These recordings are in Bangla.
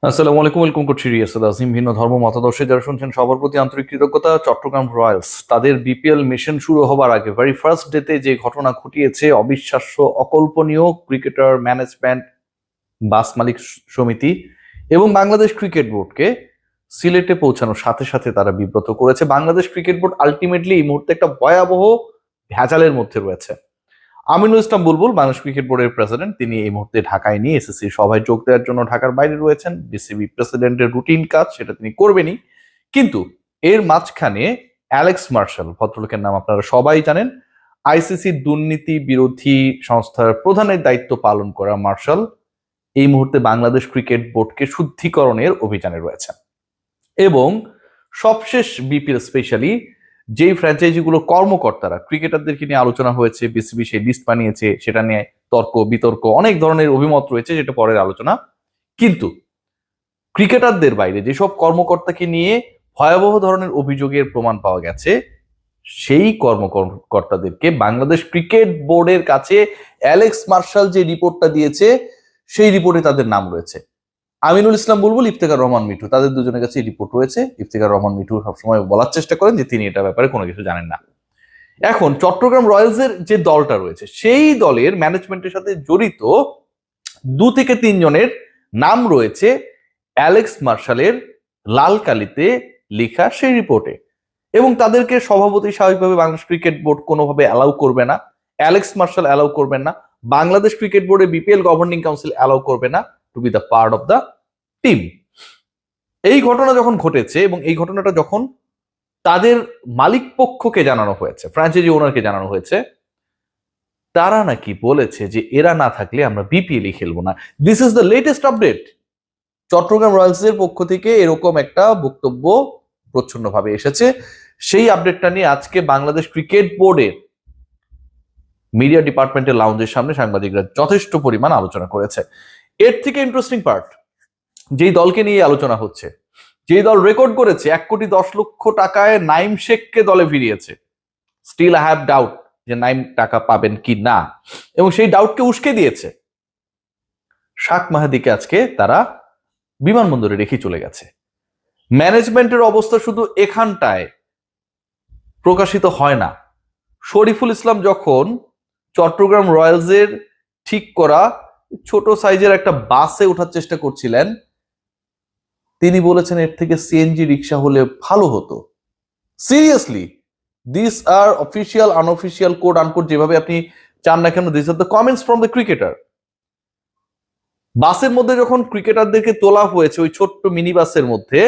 আসসালামু আলাইকুম, ওয়েলকাম করছি রিয়াসুল আজিম। ভিন্ন ধর্ম মতাদর্শে যারা শুনছেন সবার প্রতি আন্তরিক কৃতজ্ঞতা। চট্টগ্রাম রয়্যালস তাদের বিপিএল মিশন শুরু হবার আগে ভেরি ফার্স্ট ডেতে যে ঘটনা ঘটিয়েছে, অবিশ্বাস্য, অকল্পনীয়। ক্রিকেটার, ম্যানেজমেন্ট, বাস মালিক সমিতি এবং বাংলাদেশ ক্রিকেট বোর্ডকে সিলেটে পৌঁছানোর সাথে সাথে তারা বিব্রত করেছে। বাংলাদেশ ক্রিকেট বোর্ড আলটিমেটলি এই মুহূর্তে একটা ভয়াবহ ভেজালের মধ্যে রয়েছে। আমিনুল ইসলাম বুলবুল, বাংলাদেশ ক্রিকেট বোর্ডের প্রেসিডেন্ট, তিনি এই মুহূর্তে ঢাকায় নিয়ে এসএসসি সভায় যোগ দেওয়ার জন্য ঢাকার বাইরে রয়েছেন। বিসিবি প্রেসিডেন্টের রুটিন কাজ, সেটা তিনি করবেনই। কিন্তু এর মাঝখানে অ্যালেক্স মার্শাল, ভদ্রলোকের নাম আপনারা সবাই জানেন, আইসিসি দুর্নীতি বিরোধী সংস্থার প্রধানের দায়িত্ব পালন করা মার্শাল এই মুহূর্তে বাংলাদেশ ক্রিকেট বোর্ডকে শুদ্ধিকরণের অভিযানে রয়েছে। এবং সবশেষ বিপিএল স্পেশালি যেই ফ্র্যাঞ্চাইজিগুলো কর্মকর্তারা, ক্রিকেটারদেরকে নিয়ে আলোচনা হয়েছে, বিসিবি সেই লিস্ট বানিয়েছে, সেটা নিয়ে তর্ক বিতর্ক অনেক ধরনের অভিমত রয়েছে, যেটা পরের আলোচনা। কিন্তু ক্রিকেটারদের বাইরে যেসব কর্মকর্তাকে নিয়ে ভয়াবহ ধরনের অভিযোগের প্রমাণ পাওয়া গেছে, সেই কর্মকর্তাদেরকে বাংলাদেশ ক্রিকেট বোর্ডের কাছে অ্যালেক্স মার্শাল যে রিপোর্টটা দিয়েছে, সেই রিপোর্টে তাদের নাম রয়েছে। আমিনুল ইসলাম বুলবুল, ইফতেখার রহমান মিঠু, তাদের দুজনের কাছে রিপোর্ট রয়েছে। ইফতেখার রহমান মিঠু সবসময় বলার চেষ্টা করেন যে তিনি এটা ব্যাপারে কোনো কিছু জানেন না। এখন চট্টগ্রাম রয়্যালসের যে দলটা রয়েছে, সেই দলের ম্যানেজমেন্টের সাথে জড়িত 2 থেকে 3 জনের নাম রয়েছে অ্যালেক্স মার্শালের লাল কালিতে লেখা সেই রিপোর্টে। এবং তাদেরকে সভাপতি স্বাভাবিকভাবে বাংলাদেশ ক্রিকেট বোর্ড কোনোভাবে অ্যালাউ করবে না, অ্যালেক্স মার্শাল অ্যালাউ করবেন না, বাংলাদেশ ক্রিকেট বোর্ডের বিপিএল গভর্নিং কাউন্সিল অ্যালাউ করবে না to be the part of the team. এই ঘটনা যখন ঘটেছে এবং এই ঘটনাটা যখন তাদের মালিক পক্ষকে জানানো হয়েছে, ফ্র্যাঞ্চাইজি ওনারকে জানানো হয়েছে, তারা নাকি বলেছে যে এরা না থাকলে আমরা বিপিএলই খেলবো না। This is the latest update. Chattogram রয়্যালসের পক্ষ থেকে এরকম একটা বক্তব্য প্রচ্ছন্নভাবে এসেছে। সেই আপডেটটা নিয়ে আজকে বাংলাদেশ ক্রিকেট বোর্ডের মিডিয়া ডিপার্টমেন্টের লাউঞ্জের সামনে সাংবাদিকরা যথেষ্ট পরিমাণ আলোচনা করেছে। এর থেকে ইন্টারেস্টিং পার্ট, যেই দলকে নিয়ে আলোচনা হচ্ছে, যেই দল রেকর্ড করেছে 1,10,00,000 টাকায় নাইম শেখকে দলে ফিরিয়েছে, স্টিল আই হ্যাভ ডাউট যে নাইম টাকা পাবেন কি না, এবং সেই ডাউটকে উস্কে দিয়েছে। শাক মাহাদিকে আজকে তারা বিমানবন্দরে রেখে চলে গেছে। ম্যানেজমেন্টের অবস্থা শুধু এখানটায় প্রকাশিত হয় না। শরীফুল ইসলাম যখন চট্টগ্রাম রয়্যালসের ঠিক করা ছোট সাইজের একটা বাসে ওঠার চেষ্টা করছিলেন, তিনি বলেছেন এর থেকে সিএনজি রিক্সা হলে ভালো হতো। Seriously, this are official unofficial code uncode যেভাবে আপনি চান না কেন, this are the comments from the cricketer. বাসের মধ্যে যখন ক্রিকেটারদেরকে তোলা হয়েছে, ওই ছোট্ট মিনি বাসের মধ্যে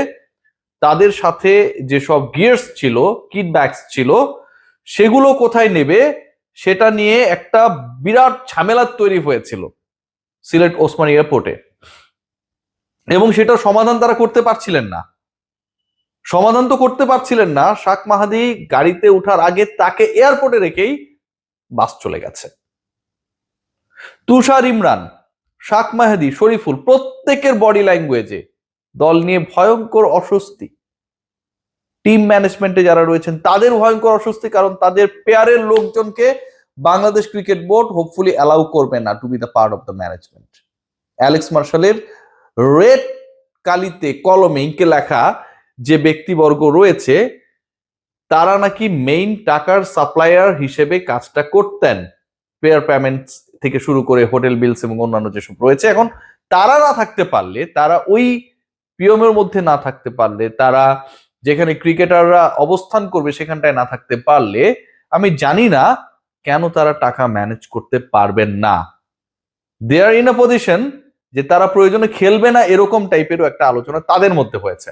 তাদের সাথে যেসব গিয়ার্স ছিল, কিট ব্যাগস ছিল, সেগুলো কোথায় নেবে সেটা নিয়ে একটা বিরাট ঝামেলা তৈরি হয়েছিল সিলেট ওসমানী এয়ারপোর্টে। এবং সেটার সমাধান তারা করতে পারছিলেন না। সমাধান তো করতে পারছিলেন না, শাক মাহাদি গাড়িতে ওঠার আগে তাকে এয়ারপোর্টে রেখেই বাস চলে গেছে। তুষার, ইমরান, শাক মাহাদি, শরীফুল, প্রত্যেকের বডি ল্যাঙ্গুয়েজে দল নিয়ে ভয়ঙ্কর অস্বস্তি। টিম ম্যানেজমেন্টে যারা রয়েছেন তাদের ভয়ঙ্কর অস্বস্তি, কারণ তাদের পেয়ারের লোকজনকে Bangladesh cricket board hopefully allow করবে না to be the part of the management. Alex মার্শালের রেড কালিতে কলমে ইঙ্কে লেখা যে ব্যক্তিবর্গ রয়েছে, তারা নাকি মেইন টাকার সাপ্লায়ার হিসেবে কাজটা করতেন, পেয়ার পেমেন্ট থেকে শুরু করে হোটেল বিলস এবং অন্যান্য যেসব রয়েছে। এখন তারা না থাকতে পারলে, তারা ওই পিএমের মধ্যে না থাকতে পারলে, তারা যেখানে ক্রিকেটাররা অবস্থান করবে সেখানটায় না থাকতে পারলে, আমি জানি না কেন তারা টাকা ম্যানেজ করতে পারবেন না। দে আর ইন আ পজিশন যে তারা প্রয়োজনে খেলবে না, এরকম টাইপেরও একটা আলোচনা তাদের মধ্যে হয়েছে।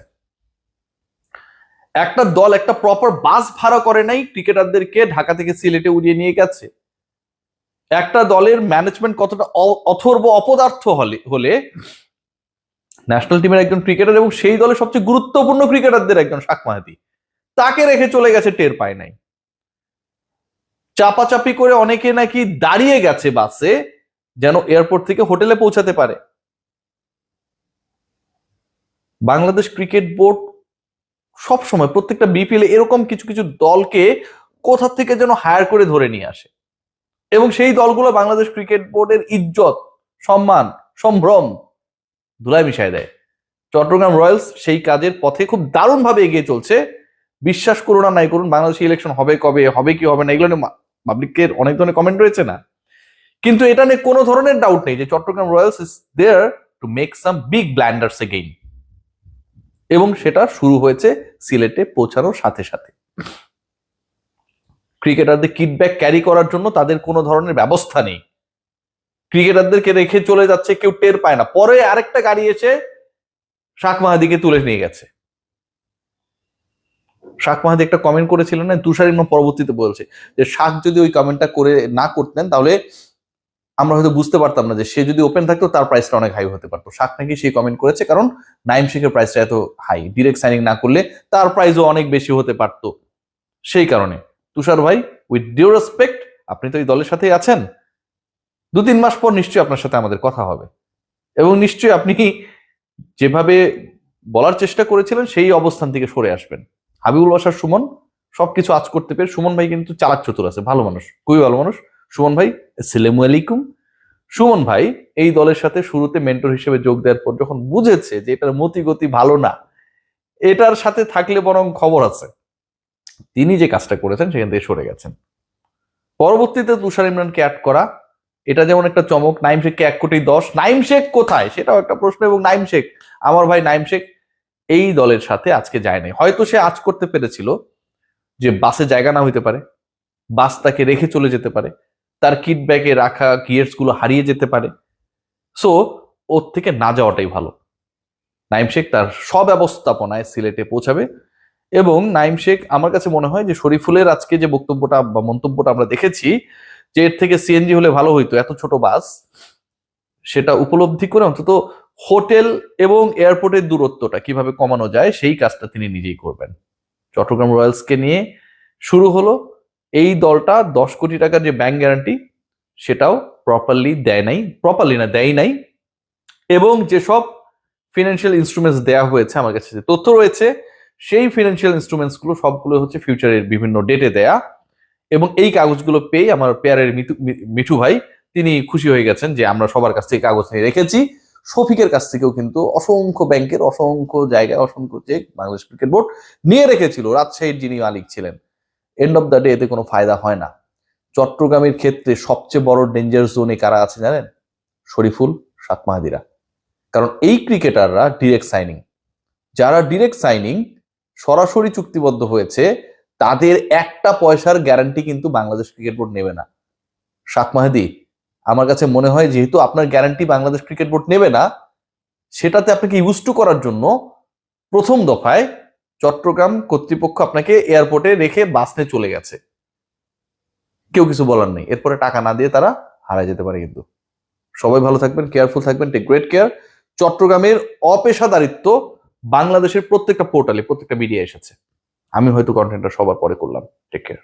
একটা দল একটা প্রপার বাস ভাড়া করে নাই, ক্রিকেটারদেরকে ঢাকা থেকে সিলেটে উড়িয়ে নিয়ে গেছে। একটা দলের ম্যানেজমেন্ট কতটা অথর্ব অপদার্থ হলে ন্যাশনাল টিমের একজন ক্রিকেটার এবং সেই দলের সবচেয়ে গুরুত্বপূর্ণ ক্রিকেটারদের একজন শাক মাহাদি, তাকে রেখে চলে গেছে, টের পায় নাই। চাপাচাপি করে অনেকে নাকি দাঁড়িয়ে গেছে বাসে যেন এয়ারপোর্ট থেকে হোটেলে পৌঁছাতে পারে। বাংলাদেশ ক্রিকেট বোর্ড সবসময় প্রত্যেকটা বিপিএল এরকম কিছু কিছু দলকে কোথা থেকে যেন হায়ার করে ধরে নিয়ে আসে, এবং সেই দলগুলো বাংলাদেশ ক্রিকেট বোর্ডের ইজ্জত, সম্মান, সম্ভ্রম ধুলায় মিশায় দেয়। চট্টগ্রাম রয়্যালস সেই কাজের পথে খুব দারুণভাবে এগিয়ে চলছে। বিশ্বাস করুন আর নাই করুন, বাংলাদেশে ইলেকশন হবে কবে, হবে কি হবে না, এগুলো নিয়ে পাবলিকের অনেক ধরনের কমেন্ট রয়েছে না, কিন্তু এটা নিয়ে কোনো ধরনের ডাউট নেই যে Chattogram Royals is there to make some big blunders again, এবং সেটা শুরু হয়েছে সিলেটে পৌঁছানোর সাথে সাথে। ক্রিকেটারদের কিডব্যাক ক্যারি করার জন্য তাদের কোনো ধরনের ব্যবস্থা নেই, ক্রিকেটারদেরকে রেখে চলে যাচ্ছে, কেউ টের পায় না, পরে আরেকটা গাড়ি এসে শাক মাহাদিকে তুলে নিয়ে গেছে। শাক মাহাদি একটা কমেন্ট করেছিলেন না, তুষার ইমরান পরবর্তীতে বলছে যে শাক যদি ওই কমেন্টটা করে না করতেন তাহলে আমরা হয়তো বুঝতে পারতাম না যে সে যদি ওপেন থাকতো তার প্রাইসটা অনেক হাই হতে পারতো। শাক নাকি সেই কমেন্ট করেছে কারণ নাইম শেখের প্রাইসটা এত হাই, ডিরেক্ট সাইনিং না করলে তার প্রাইসও অনেক বেশি হতে পারতো। সেই কারণে তুষার ভাই, উইথ ডিউ রেসপেক্ট, আপনি তো এই দলের সাথেই আছেন, 2-3 মাস পর নিশ্চয়ই আপনার সাথে আমাদের কথা হবে, এবং নিশ্চয়ই আপনি যেভাবে বলার চেষ্টা করেছিলেন সেই অবস্থান থেকে সরে আসবেন। হাবিবুল বাশার সুমন সবকিছু আজ করতে পেরে, সুমন ভাই কিন্তু চালাক চতুর আছে, ভালো মানুষ, খুবই ভালো মানুষ সুমন ভাই। আসসালামু আলাইকুম। সুমন ভাই এই দলের সাথে শুরুতে মেন্টর হিসেবে যোগ দেওয়ার পর যখন বুঝেছে যে এটার মতি গতি ভালো না, এটার সাথে থাকলে বরং খবর আছে, তিনি যে কাজটা করেছেন সেখান থেকে সরে গেছেন। পরবর্তীতে তুষার ইমরানকে অ্যাড করা, এটা যেমন একটা চমক। নাইম শেখকে 1,10,00,000, নাইম শেখ কোথায় সেটাও একটা প্রশ্ন। এবং নাইম শেখ, আমার ভাই নাইম শেখ এই দলের সাথে আজকে যায় নাই। হয়তো সে আজ করতে পেরেছিল যে বাসে জায়গা না হইতে পারে, বাস তাকে রেখে চলে যেতে পারে, তার কিট ব্যাগে রাখা গিয়ার্স গুলো হারিয়ে যেতে পারে, সো ওর থেকে না যাওয়াটাই ভালো। নাইম শেখ তার স্বব্যবস্থাপনায় সিলেটে পৌঁছাবে। এবং নাইম শেখ, আমার কাছে মনে হয় যে শরীফুলের আজকে যে বক্তব্যটা বা মন্তব্যটা আমরা দেখেছি যে এর থেকে সিএনজি হলে ভালো হইতো, এত ছোট বাস, সেটা উপলব্ধি করে অন্তত হোটেল এবং এয়ারপোর্টের দূরত্বটা কিভাবে কমানো যায় সেই কাজটা তিনি নিজেই করবেন। চট্টগ্রাম রয়্যালসকে নিয়ে শুরু হলো, এই দলটা 10 কোটি টাকার যে ব্যাংক গ্যারান্টি সেটাও দেয় নাই, এবং যেসব ফিনান্সিয়াল ইনস্ট্রুমেন্টস দেয়া হয়েছে, আমার কাছে যে তথ্য রয়েছে, সেই ফিনান্সিয়াল ইনস্ট্রুমেন্টস গুলো সবগুলো হচ্ছে ফিউচারের বিভিন্ন ডেটে দেয়া। এবং এই কাগজগুলো পেয়ে আমার পেয়ারের মিঠু ভাই তিনি খুশি হয়ে গেছেন যে আমরা সবার কাছ থেকে কাগজ নিয়ে রেখেছি। শফিকের কাছ থেকেও কিন্তু অসংখ্য ব্যাংকের অসংখ্য জায়গায় অসংখ্য চেক বাংলাদেশ ক্রিকেট বোর্ড নিয়ে রেখেছিল, রাজশাহীর যিনি মালিক ছিলেন। এন্ড অফ দ্য ডে এতে কোনো ফায়দা হয় না। চট্টগ্রামের ক্ষেত্রে সবচেয়ে বড় ডেঞ্জার জোনে কারা আছে জানেন? শরীফুল, শাক মাহাদিরা। কারণ এই ক্রিকেটাররা ডিরেক্ট সাইনিং, যারা ডিরেক্ট সাইনিং সরাসরি চুক্তিবদ্ধ হয়েছে, তাদের একটা পয়সার গ্যারান্টি কিন্তু বাংলাদেশ ক্রিকেট বোর্ড নেবে না। শাক মাহাদি, আমার কাছে মনে হয় যেহেতু আপনার গ্যারান্টি বাংলাদেশ ক্রিকেট বোর্ড নেবে না, সেটাতে আপনাকে ইউজ টু করার জন্য প্রথম দফায় চট্টগ্রাম কর্তৃপক্ষ আপনাকে এয়ারপোর্টে রেখে বাস নিয়ে চলে গেছে, কেউ কিছু বলার নেই। এরপরে টাকা না দিয়ে তারা হারায় যেতে পারে। কিন্তু সবাই ভালো থাকবেন, কেয়ারফুল থাকবেন, টেক গ্রেট কেয়ার। চট্টগ্রামের অপেশাদারিত্ব বাংলাদেশের প্রত্যেকটা পোর্টালে, প্রত্যেকটা মিডিয়া এসেছে। আমি হয়তো কন্টেন্টটা সবার পরে করলাম। Take care.